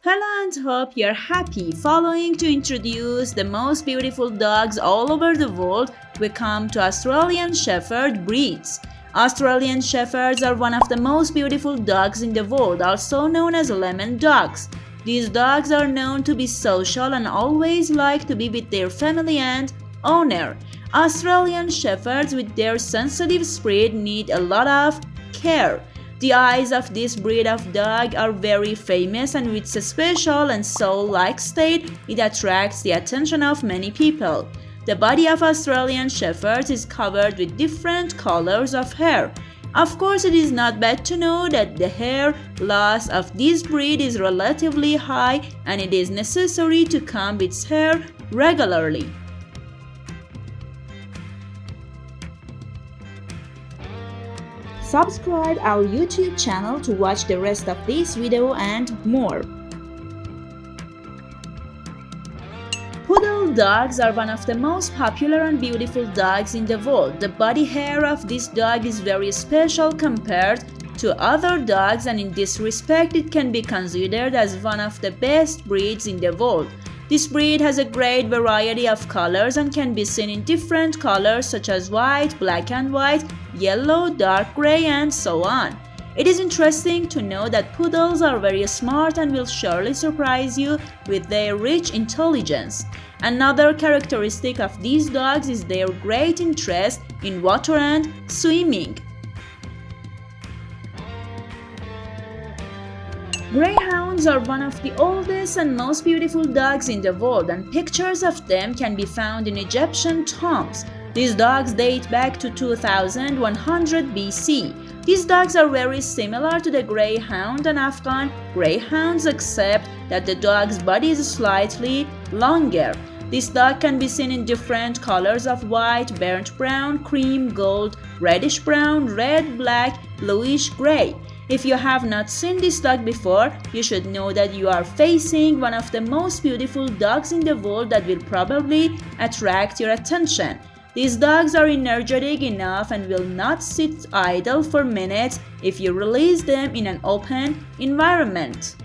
Hello and hope you're happy. Following to introduce the most beautiful dogs all over the world, we come to Australian Shepherd breeds. Australian Shepherds are one of the most beautiful dogs in the world, also known as lemon dogs. These dogs are known to be social and always like to be with their family and owner. Australian Shepherds with their sensitive spirit need a lot of care. The eyes of this breed of dog are very famous, and with a special and soul-like state, it attracts the attention of many people. The body of Australian Shepherds is covered with different colors of hair. Of course, it is not bad to know that the hair loss of this breed is relatively high, and it is necessary to comb its hair regularly. Subscribe our YouTube channel to watch the rest of this video and more. Poodle dogs are one of the most popular and beautiful dogs in the world. The body hair of this dog is very special compared to other dogs, and in this respect it can be considered as one of the best breeds in the world. This breed has a great variety of colors and can be seen in different colors such as white, black and white, yellow, dark gray, and so on. It is interesting to know that poodles are very smart and will surely surprise you with their rich intelligence. Another characteristic of these dogs is their great interest in water and swimming. Greyhounds are one of the oldest and most beautiful dogs in the world, and pictures of them can be found in Egyptian tombs. These dogs date back to 2100 BC. These dogs are very similar to the greyhound and Afghan greyhounds, except that the dog's body is slightly longer. This dog can be seen in different colors of white, burnt brown, cream, gold, reddish brown, red, black, bluish gray. If you have not seen this dog before, you should know that you are facing one of the most beautiful dogs in the world that will probably attract your attention. These dogs are energetic enough and will not sit idle for minutes if you release them in an open environment.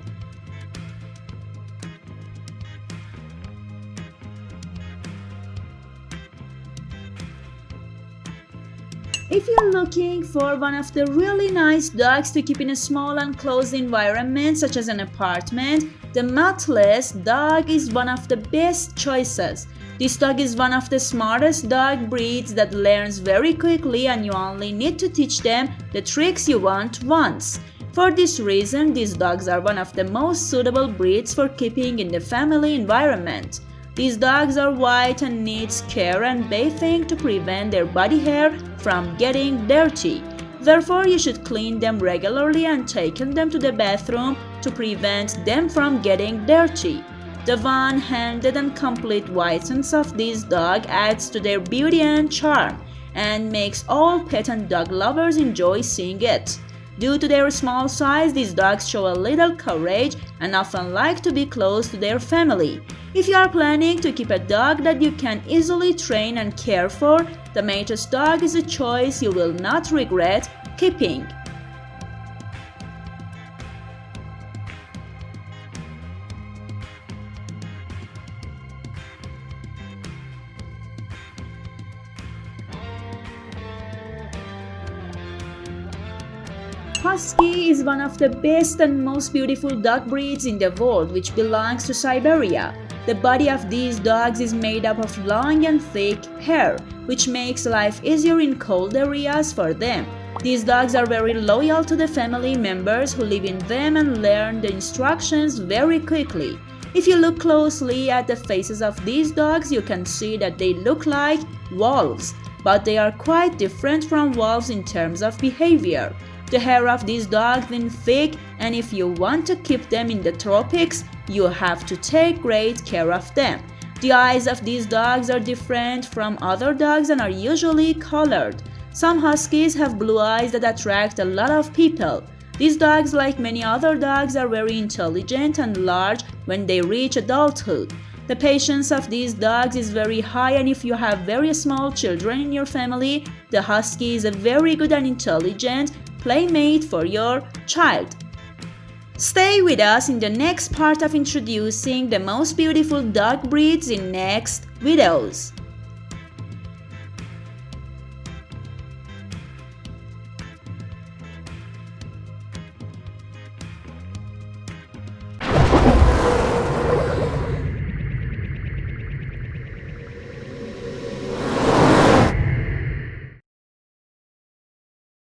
If you're looking for one of the really nice dogs to keep in a small and closed environment such as an apartment, the Muttless dog is one of the best choices. This dog is one of the smartest dog breeds that learns very quickly, and you only need to teach them the tricks you want once. For this reason, these dogs are one of the most suitable breeds for keeping in the family environment. These dogs are white and needs care and bathing to prevent their body hair from getting dirty. Therefore, you should clean them regularly and take them to the bathroom to prevent them from getting dirty. The one-handed and complete whiteness of this dog adds to their beauty and charm and makes all pet and dog lovers enjoy seeing it. Due to their small size, these dogs show a little courage and often like to be close to their family. If you are planning to keep a dog that you can easily train and care for, the Maltese dog is a choice you will not regret keeping. Husky is one of the best and most beautiful dog breeds in the world, which belongs to Siberia. The body of these dogs is made up of long and thick hair, which makes life easier in cold areas for them. These dogs are very loyal to the family members who live in them and learn the instructions very quickly. If you look closely at the faces of these dogs, you can see that they look like wolves, but they are quite different from wolves in terms of behavior. The hair of these dogs is thick, and if you want to keep them in the tropics, you have to take great care of them. The eyes of these dogs are different from other dogs and are usually colored. Some huskies have blue eyes that attract a lot of people. These dogs, like many other dogs, are very intelligent and large when they reach adulthood. The patience of these dogs is very high, and if you have very small children in your family, the husky is a very good and intelligent playmate for your child. Stay with us in the next part of introducing the most beautiful dog breeds in next videos.